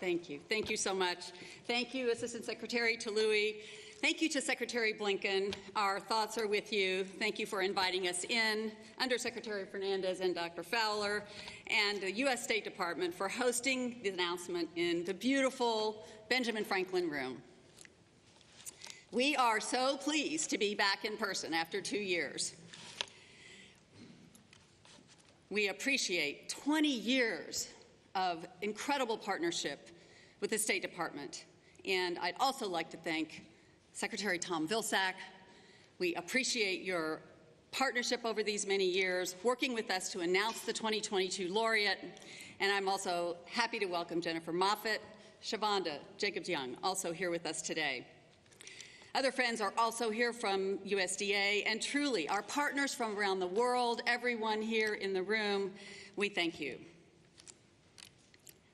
Thank you. Thank you so much. Thank you, Assistant Secretary Tului. Thank you to Secretary Blinken. Our thoughts are with you. Thank you for inviting us in, Undersecretary Fernandez and Dr. Fowler, and the U.S. State Department for hosting the announcement in the beautiful Benjamin Franklin Room. We are so pleased to be back in person after 2 years. We appreciate 20 years of incredible partnership with the State Department. And I'd also like to thank Secretary Tom Vilsack. We appreciate your partnership over these many years, working with us to announce the 2022 Laureate. And I'm also happy to welcome Jennifer Moffett, Shavonda Jacobs-Young, also here with us today. Other friends are also here from USDA, and truly, our partners from around the world, everyone here in the room, we thank you.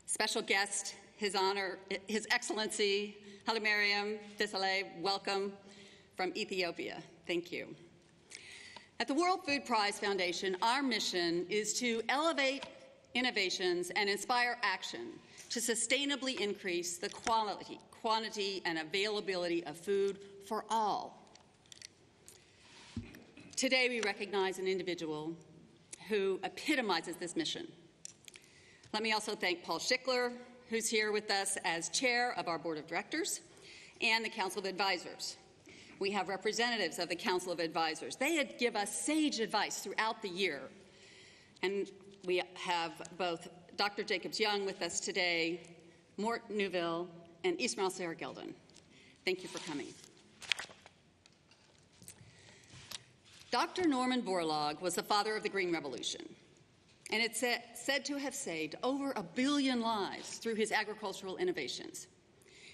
Special guest, His Excellency Haile Desalegn, welcome from Ethiopia. Thank you. At the World Food Prize Foundation, our mission is to elevate innovations and inspire action to sustainably increase the quantity, and availability of food for all. Today, we recognize an individual who epitomizes this mission. Let me also thank Paul Schickler, who's here with us as chair of our board of directors, and the Council of Advisors. We have representatives of the Council of Advisors. They give us sage advice throughout the year. And we have both Dr. Jacobs-Young with us today, Mort Neuville, and Ismail Sarah-Geldon. Thank you for coming. Dr. Norman Borlaug was the father of the Green Revolution, and it's said to have saved over 1 billion lives through his agricultural innovations.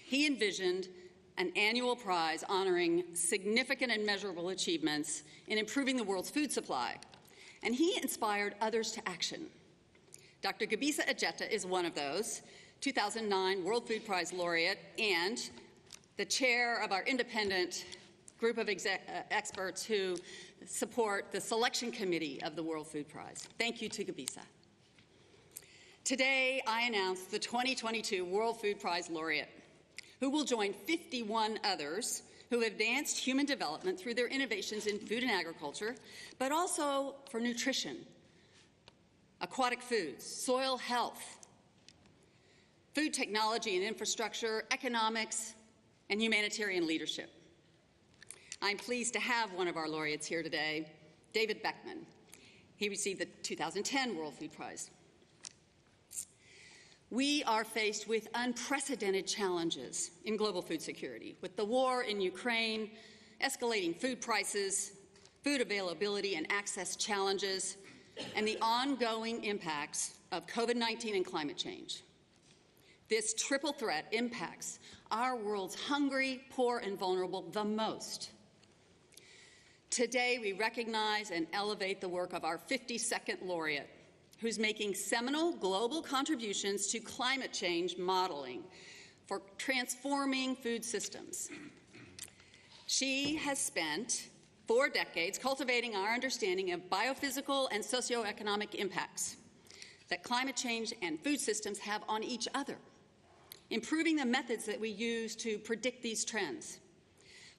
He envisioned an annual prize honoring significant and measurable achievements in improving the world's food supply, and he inspired others to action. Dr. Gebisa Ejeta is one of those, 2009 World Food Prize laureate, and the chair of our independent group of experts who support the selection committee of the World Food Prize. Thank you to Gebisa. Today, I announce the 2022 World Food Prize laureate, who will join 51 others who have advanced human development through their innovations in food and agriculture, but also for nutrition, aquatic foods, soil health, food technology and infrastructure, economics, and humanitarian leadership. I'm pleased to have one of our laureates here today, David Beckman. He received the 2010 World Food Prize. We are faced with unprecedented challenges in global food security, with the war in Ukraine, escalating food prices, food availability and access challenges, and the ongoing impacts of COVID-19 and climate change. This triple threat impacts our world's hungry, poor, and vulnerable the most. Today, we recognize and elevate the work of our 52nd laureate, who's making seminal global contributions to climate change modeling for transforming food systems. She has spent 4 decades cultivating our understanding of biophysical and socioeconomic impacts that climate change and food systems have on each other, improving the methods that we use to predict these trends.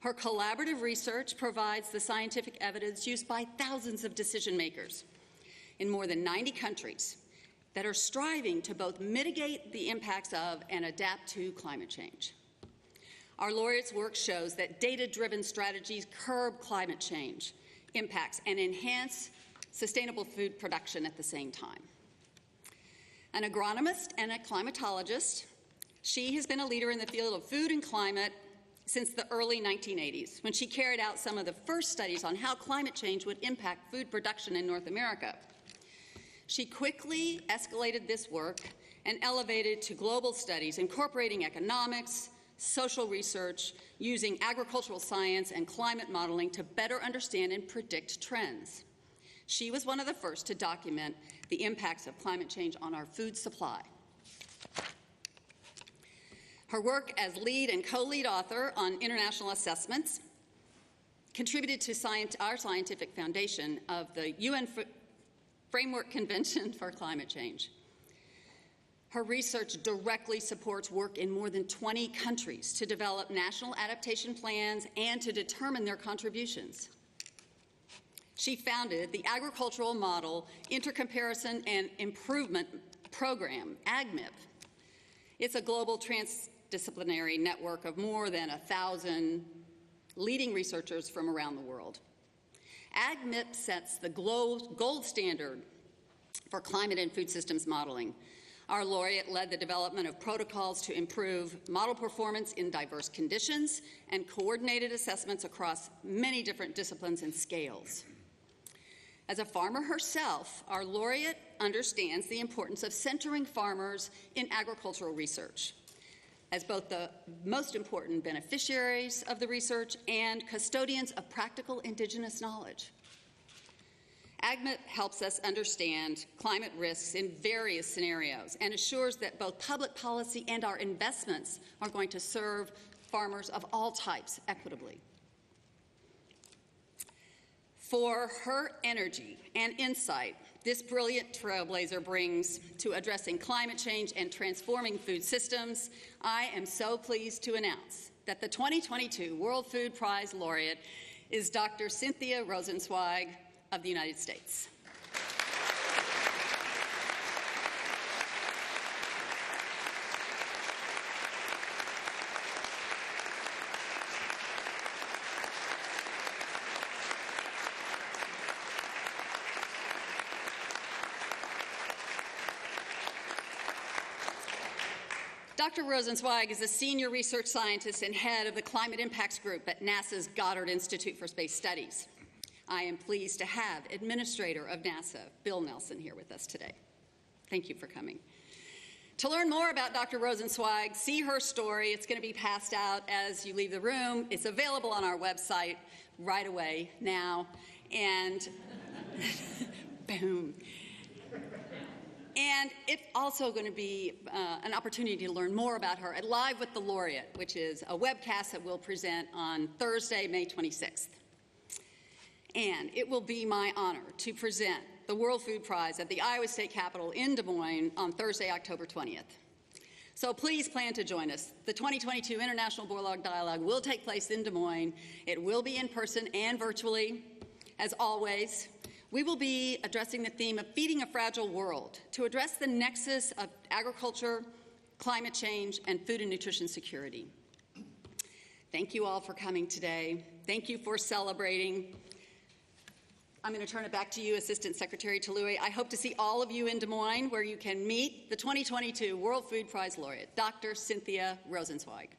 Her collaborative research provides the scientific evidence used by thousands of decision makers in more than 90 countries that are striving to both mitigate the impacts of and adapt to climate change. Our laureates' work shows that data-driven strategies curb climate change impacts and enhance sustainable food production at the same time. An agronomist and a climatologist, she has been a leader in the field of food and climate since the early 1980s, when she carried out some of the first studies on how climate change would impact food production in North America. She quickly escalated this work and elevated to global studies, incorporating economics, social research, using agricultural science and climate modeling to better understand and predict trends. She was one of the first to document the impacts of climate change on our food supply. Her work as lead and co-lead author on international assessments contributed to our scientific foundation of the UN Framework Convention for Climate Change. Her research directly supports work in more than 20 countries to develop national adaptation plans and to determine their contributions. She founded the Agricultural Model Intercomparison and Improvement Program, AGMIP. It's a global transdisciplinary network of more than 1,000 leading researchers from around the world. AGMIP sets the gold standard for climate and food systems modeling. Our laureate led the development of protocols to improve model performance in diverse conditions and coordinated assessments across many different disciplines and scales. As a farmer herself, our laureate understands the importance of centering farmers in agricultural research as both the most important beneficiaries of the research and custodians of practical indigenous knowledge. AGMIP helps us understand climate risks in various scenarios and assures that both public policy and our investments are going to serve farmers of all types equitably. For her energy and insight, this brilliant trailblazer brings to addressing climate change and transforming food systems, I am so pleased to announce that the 2022 World Food Prize laureate is Dr. Cynthia Rosenzweig of the United States. Dr. Rosenzweig is a senior research scientist and head of the Climate Impacts Group at NASA's Goddard Institute for Space Studies. I am pleased to have Administrator of NASA, Bill Nelson, here with us today. Thank you for coming. To learn more about Dr. Rosenzweig, see her story. It's going to be passed out as you leave the room. It's available on our website right away now. And boom. And it's also going to be an opportunity to learn more about her at Live with the Laureate, which is a webcast that we'll present on Thursday, May 26th. And it will be my honor to present the World Food Prize at the Iowa State Capitol in Des Moines on Thursday, October 20th. So please plan to join us. The 2022 International Boiler Dialogue will take place in Des Moines. It will be in person and virtually. As always, we will be addressing the theme of feeding a fragile world to address the nexus of agriculture, climate change, and food and nutrition security. Thank you all for coming today. Thank you for celebrating. I'm going to turn it back to you, Assistant Secretary Tallui. I hope to see all of you in Des Moines, where you can meet the 2022 World Food Prize laureate, Dr. Cynthia Rosenzweig.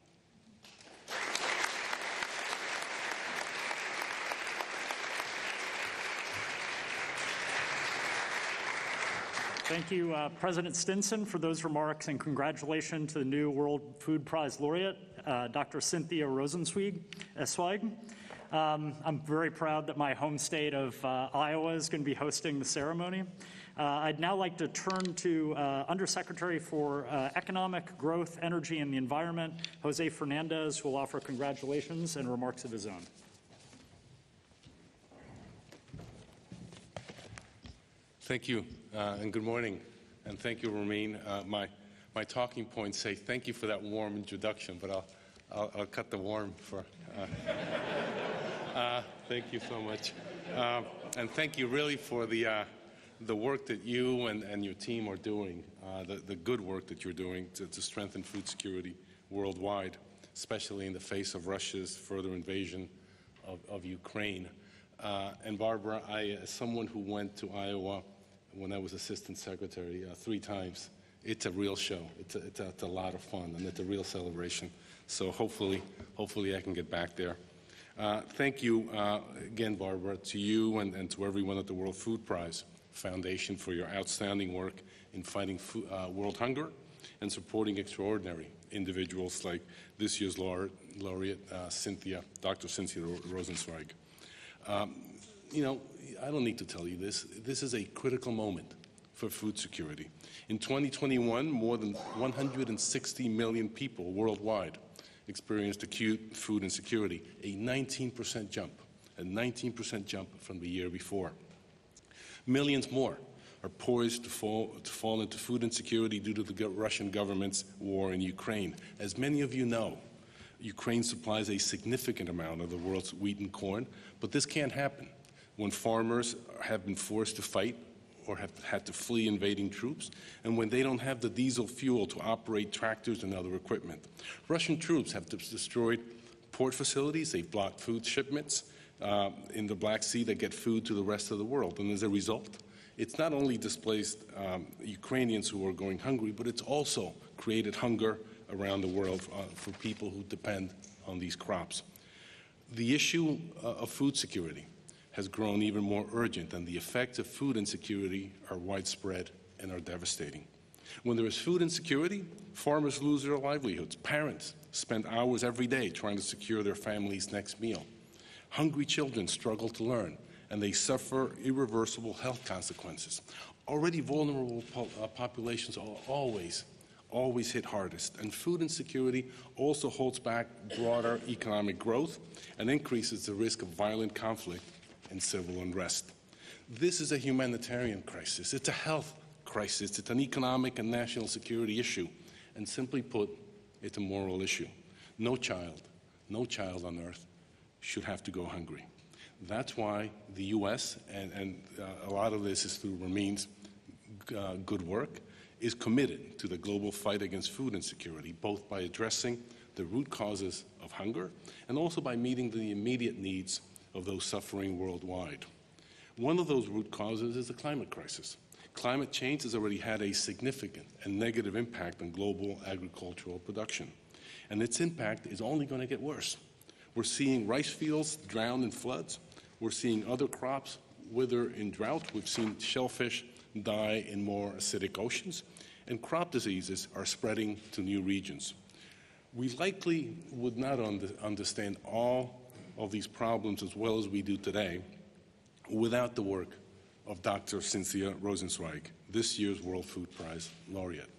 Thank you, President Stinson, for those remarks, and congratulations to the new World Food Prize laureate, Dr. Cynthia Rosenzweig. I'm very proud that my home state of Iowa is going to be hosting the ceremony. I'd now like to turn to Undersecretary for Economic Growth, Energy, and the Environment, Jose Fernandez, who will offer congratulations and remarks of his own. Thank you, and good morning, and thank you, Ramin. My talking points say thank you for that warm introduction, but I'll cut the warm for. Thank you so much, and thank you really for the work that you and your team are doing, the good work that you're doing to strengthen food security worldwide, especially in the face of Russia's further invasion of Ukraine. And Barbara, as someone who went to Iowa when I was Assistant Secretary 3 times, it's a real show. It's a lot of fun, and it's a real celebration. So hopefully I can get back there. Thank you again, Barbara, to you and to everyone at the World Food Prize Foundation for your outstanding work in fighting world hunger and supporting extraordinary individuals like this year's laureate, Dr. Cynthia Rosenzweig. You know, I don't need to tell you this. This is a critical moment for food security. In 2021, more than 160 million people worldwide experienced acute food insecurity, a 19% jump from the year before. Millions more are poised to fall into food insecurity due to the Russian government's war in Ukraine. As many of you know, Ukraine supplies a significant amount of the world's wheat and corn, but this can't happen when farmers have been forced to fight or have had to flee invading troops, and when they don't have the diesel fuel to operate tractors and other equipment. Russian troops have destroyed port facilities, they've blocked food shipments in the Black Sea that get food to the rest of the world, and as a result, it's not only displaced Ukrainians who are going hungry, but it's also created hunger around the world for people who depend on these crops. The issue of food security has grown even more urgent, and the effects of food insecurity are widespread and are devastating. When there is food insecurity, farmers lose their livelihoods. Parents spend hours every day trying to secure their family's next meal. Hungry children struggle to learn, and they suffer irreversible health consequences. Already vulnerable populations are always hit hardest, and food insecurity also holds back broader economic growth and increases the risk of violent conflict and civil unrest. This is a humanitarian crisis. It's a health crisis. It's an economic and national security issue. And simply put, it's a moral issue. No child on earth should have to go hungry. That's why the U.S., and a lot of this is through Ramin's good work, is committed to the global fight against food insecurity, both by addressing the root causes of hunger and also by meeting the immediate needs of those suffering worldwide. One of those root causes is the climate crisis. Climate change has already had a significant and negative impact on global agricultural production, and its impact is only going to get worse. We're seeing rice fields drown in floods. We're seeing other crops wither in drought. We've seen shellfish die in more acidic oceans, and crop diseases are spreading to new regions. We likely would not understand all of these problems as well as we do today without the work of Dr. Cynthia Rosenzweig, this year's World Food Prize laureate.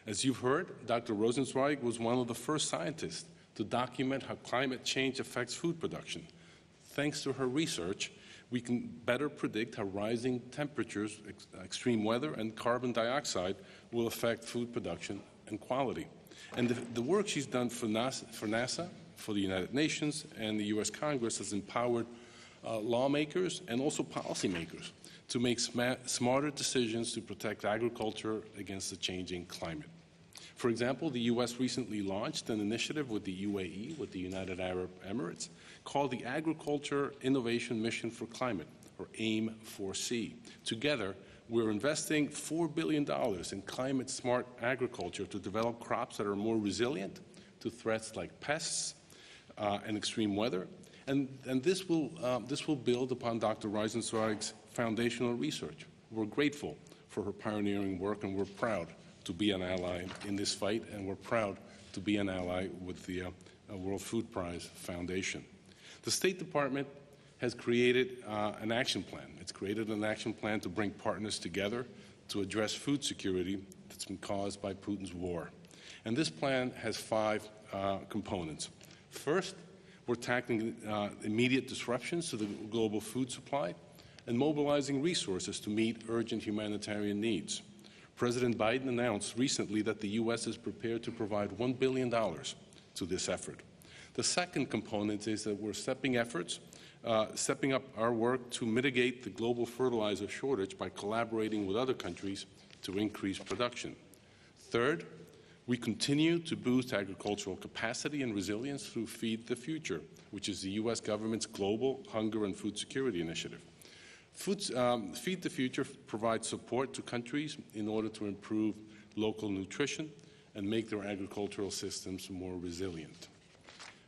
As you've heard, Dr. Rosenzweig was one of the first scientists to document how climate change affects food production. Thanks to her research, we can better predict how rising temperatures, extreme weather, and carbon dioxide will affect food production and quality. And the work she's done for NASA, for the United Nations, and the U.S. Congress has empowered lawmakers and also policymakers to make smarter decisions to protect agriculture against the changing climate. For example, the U.S. recently launched an initiative with the UAE, with the United Arab Emirates, called the Agriculture Innovation Mission for Climate, or AIM-4C. Together, we're investing $4 billion in climate-smart agriculture to develop crops that are more resilient to threats like pests and extreme weather. And this will build upon Dr. Rosenzweig's foundational research. We're grateful for her pioneering work, and we're proud to be an ally in this fight, and we're proud to be an ally with the World Food Prize Foundation. The State Department has created an action plan. It's created an action plan to bring partners together to address food security that's been caused by Putin's war. And this plan has 5 components. First, we're tackling immediate disruptions to the global food supply and mobilizing resources to meet urgent humanitarian needs. President Biden announced recently that the U.S. is prepared to provide $1 billion to this effort. The second component is that we're stepping up our work to mitigate the global fertilizer shortage by collaborating with other countries to increase production. Third, we continue to boost agricultural capacity and resilience through Feed the Future, which is the U.S. government's global hunger and food security initiative. Feed the Future provides support to countries in order to improve local nutrition and make their agricultural systems more resilient.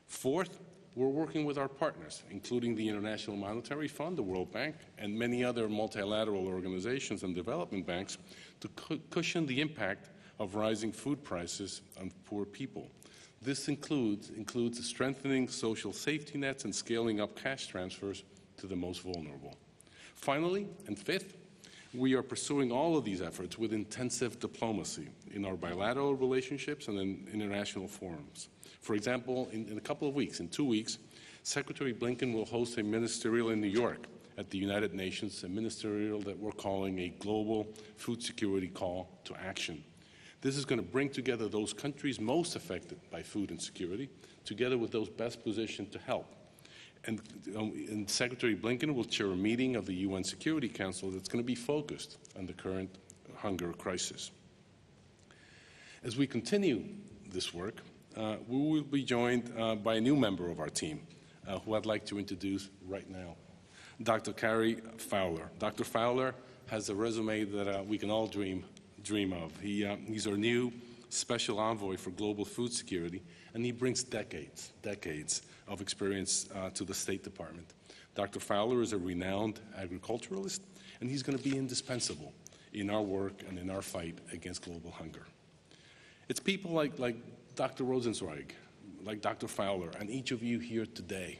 Fourth, we're working with our partners, including the International Monetary Fund, the World Bank, and many other multilateral organizations and development banks to cushion the impact of rising food prices on poor people. This includes strengthening social safety nets and scaling up cash transfers to the most vulnerable. Finally, and fifth, we are pursuing all of these efforts with intensive diplomacy in our bilateral relationships and in international forums. For example, in a couple of weeks, in 2 weeks, Secretary Blinken will host a ministerial in New York at the United Nations, a ministerial that we're calling a Global Food Security Call to Action. This is going to bring together those countries most affected by food insecurity, together with those best positioned to help. And Secretary Blinken will chair a meeting of the UN Security Council that's going to be focused on the current hunger crisis. As we continue this work, we will be joined by a new member of our team, who I'd like to introduce right now, Dr. Carrie Fowler. Dr. Fowler has a resume that we can all dream of. He's our new special envoy for global food security, and he brings decades of experience to the State Department. Dr. Fowler is a renowned agriculturalist, and he's going to be indispensable in our work and in our fight against global hunger. It's people like Dr. Rosenzweig, like Dr. Fowler, and each of you here today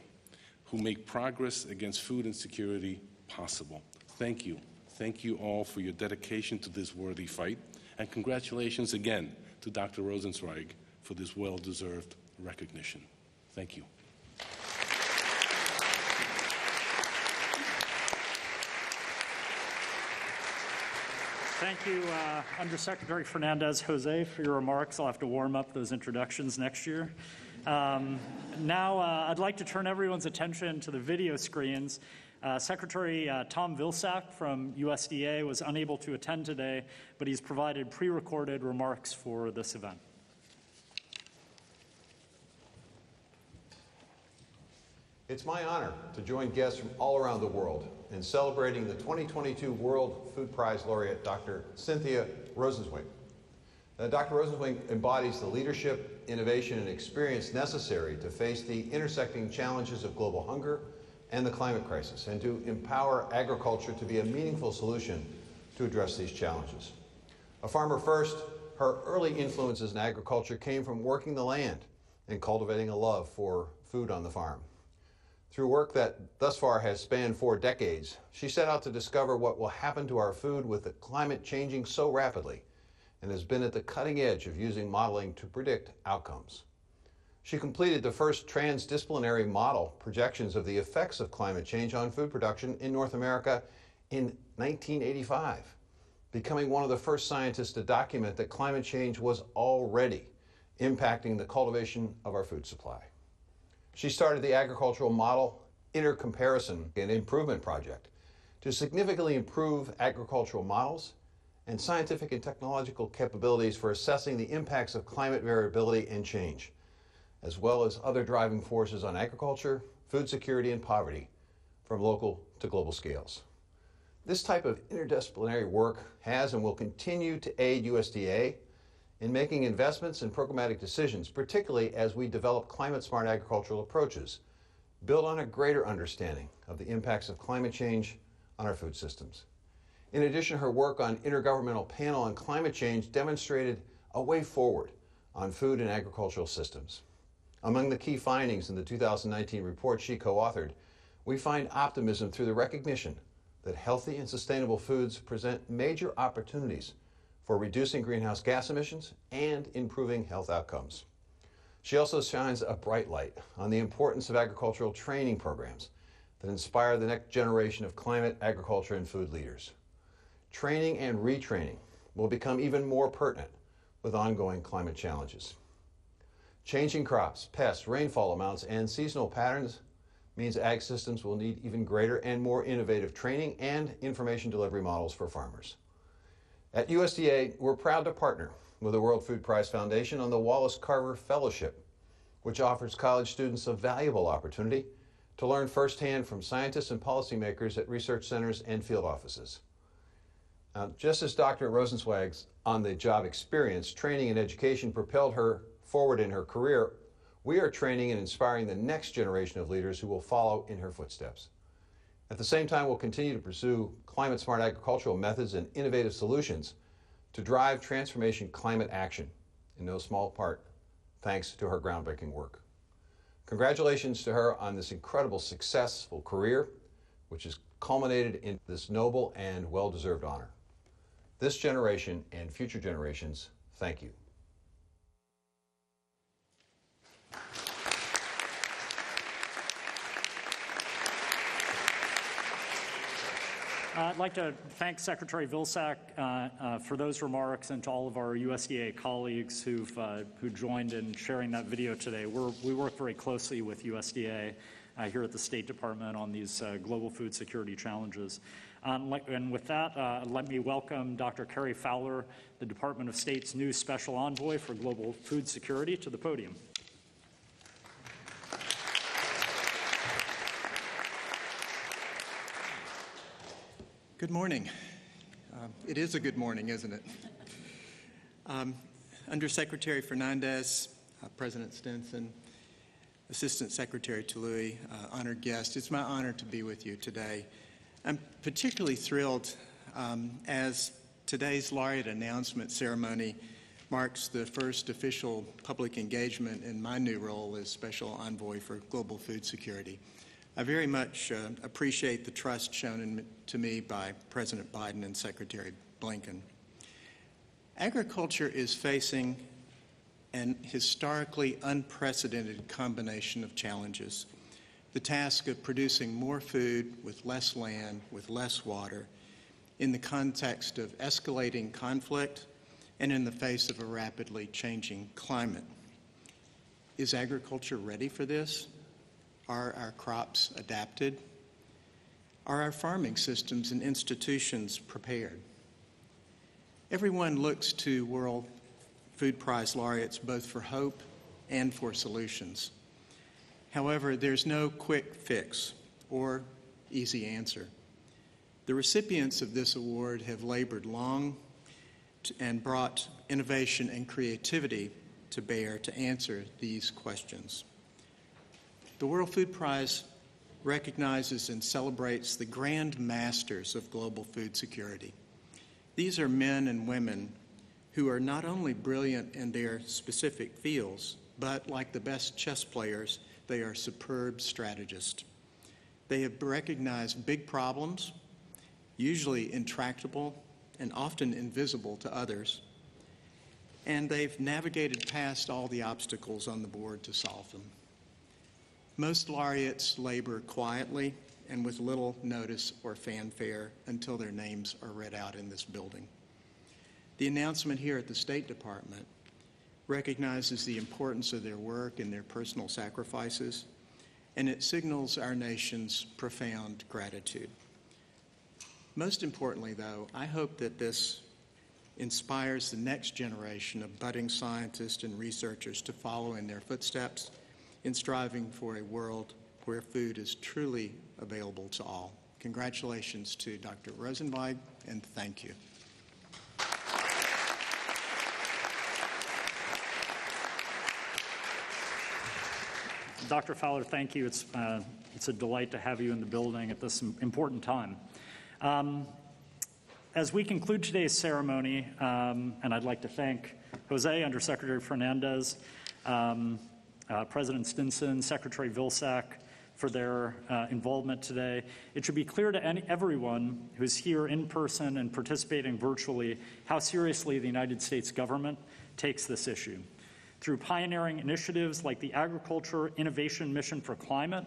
who make progress against food insecurity possible. Thank you. Thank you all for your dedication to this worthy fight, and congratulations again to Dr. Rosenzweig for this well-deserved recognition. Thank you. Thank you, Undersecretary Fernandez-Jose, for your remarks. I'll have to warm up those introductions next year. Now, I'd like to turn everyone's attention to the video screens. Secretary Tom Vilsack from USDA was unable to attend today, but he's provided pre-recorded remarks for this event. It's my honor to join guests from all around the world in celebrating the 2022 World Food Prize laureate, Dr. Cynthia Rosenzweig. Dr. Rosenzweig embodies the leadership, innovation, and experience necessary to face the intersecting challenges of global hunger and the climate crisis, and to empower agriculture to be a meaningful solution to address these challenges. A farmer first, her early influences in agriculture came from working the land and cultivating a love for food on the farm. Through work that thus far has spanned 4 decades, she set out to discover what will happen to our food with the climate changing so rapidly, and has been at the cutting edge of using modeling to predict outcomes. She completed the first transdisciplinary model projections of the effects of climate change on food production in North America in 1985, becoming one of the first scientists to document that climate change was already impacting the cultivation of our food supply. She started the Agricultural Model Intercomparison and Improvement Project to significantly improve agricultural models and scientific and technological capabilities for assessing the impacts of climate variability and change, as well as other driving forces on agriculture, food security, and poverty from local to global scales. This type of interdisciplinary work has and will continue to aid USDA in making investments and programmatic decisions, particularly as we develop climate-smart agricultural approaches, build on a greater understanding of the impacts of climate change on our food systems. In addition, her work on Intergovernmental Panel on Climate Change demonstrated a way forward on food and agricultural systems. Among the key findings in the 2019 report she co-authored, we find optimism through the recognition that healthy and sustainable foods present major opportunities for reducing greenhouse gas emissions and improving health outcomes. She also shines a bright light on the importance of agricultural training programs that inspire the next generation of climate, agriculture, and food leaders. Training and retraining will become even more pertinent with ongoing climate challenges. Changing crops, pests, rainfall amounts, and seasonal patterns means ag systems will need even greater and more innovative training and information delivery models for farmers. At USDA, we're proud to partner with the World Food Prize Foundation on the Wallace Carver Fellowship, which offers college students a valuable opportunity to learn firsthand from scientists and policymakers at research centers and field offices. Now, just as Dr. Rosenzweig's on-the-job experience, training, and education propelled her forward in her career, we are training and inspiring the next generation of leaders who will follow in her footsteps. At the same time, we'll continue to pursue climate-smart agricultural methods and innovative solutions to drive transformation climate action, in no small part thanks to her groundbreaking work. Congratulations to her on this incredible, successful career, which has culminated in this noble and well-deserved honor. This generation and future generations, thank you. I'd like to thank Secretary Vilsack for those remarks, and to all of our USDA colleagues who joined in sharing that video today. We work very closely with USDA here at the State Department on these global food security challenges. And with that, let me welcome Dr. Carrie Fowler, the Department of State's new Special Envoy for Global Food Security, to the podium. Good morning. It is a good morning, isn't it? Undersecretary Fernandez, President Stinson, Assistant Secretary Tului, honored guests, it's my honor to be with you today. I'm particularly thrilled as today's Laureate announcement ceremony marks the first official public engagement in my new role as Special Envoy for Global Food Security. I very much appreciate the trust shown to me by President Biden and Secretary Blinken. Agriculture is facing an historically unprecedented combination of challenges. The task of producing more food with less land, with less water, in the context of escalating conflict and in the face of a rapidly changing climate. Is agriculture ready for this? Are our crops adapted? Are our farming systems and institutions prepared? Everyone looks to World Food Prize laureates both for hope and for solutions. However, there's no quick fix or easy answer. The recipients of this award have labored long and brought innovation and creativity to bear to answer these questions. The World Food Prize recognizes and celebrates the grand masters of global food security. These are men and women who are not only brilliant in their specific fields, but like the best chess players, they are superb strategists. They have recognized big problems, usually intractable and often invisible to others, and they've navigated past all the obstacles on the board to solve them. Most laureates labor quietly and with little notice or fanfare until their names are read out in this building. The announcement here at the State Department recognizes the importance of their work and their personal sacrifices, and it signals our nation's profound gratitude. Most importantly, though, I hope that this inspires the next generation of budding scientists and researchers to follow in their footsteps in striving for a world where food is truly available to all. Congratulations to Dr. Rosenweig, and thank you. Dr. Fowler, thank you. It's a delight to have you in the building at this important time. As we conclude today's ceremony, and I'd like to thank Jose, Undersecretary Fernandez, President Stinson, Secretary Vilsack for their involvement today. It should be clear to everyone who's here in person and participating virtually how seriously the United States government takes this issue. Through pioneering initiatives like the Agriculture Innovation Mission for Climate,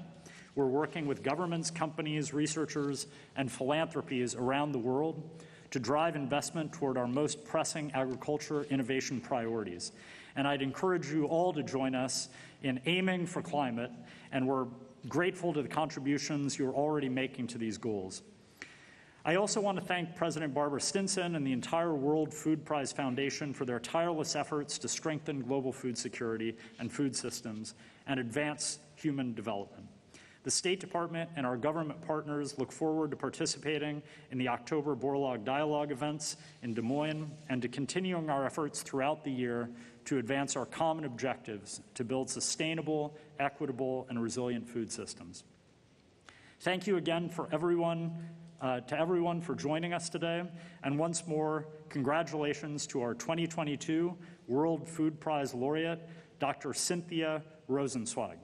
we're working with governments, companies, researchers, and philanthropies around the world to drive investment toward our most pressing agriculture innovation priorities. And I'd encourage you all to join us in aiming for climate, and we're grateful to the contributions you're already making to these goals. I also want to thank President Barbara Stinson and the entire World Food Prize Foundation for their tireless efforts to strengthen global food security and food systems and advance human development. The State Department and our government partners look forward to participating in the October Borlaug Dialogue events in Des Moines and to continuing our efforts throughout the year to advance our common objectives to build sustainable, equitable, and resilient food systems. Thank you again to everyone for joining us today, and once more, congratulations to our 2022 World Food Prize laureate, Dr. Cynthia Rosenzweig.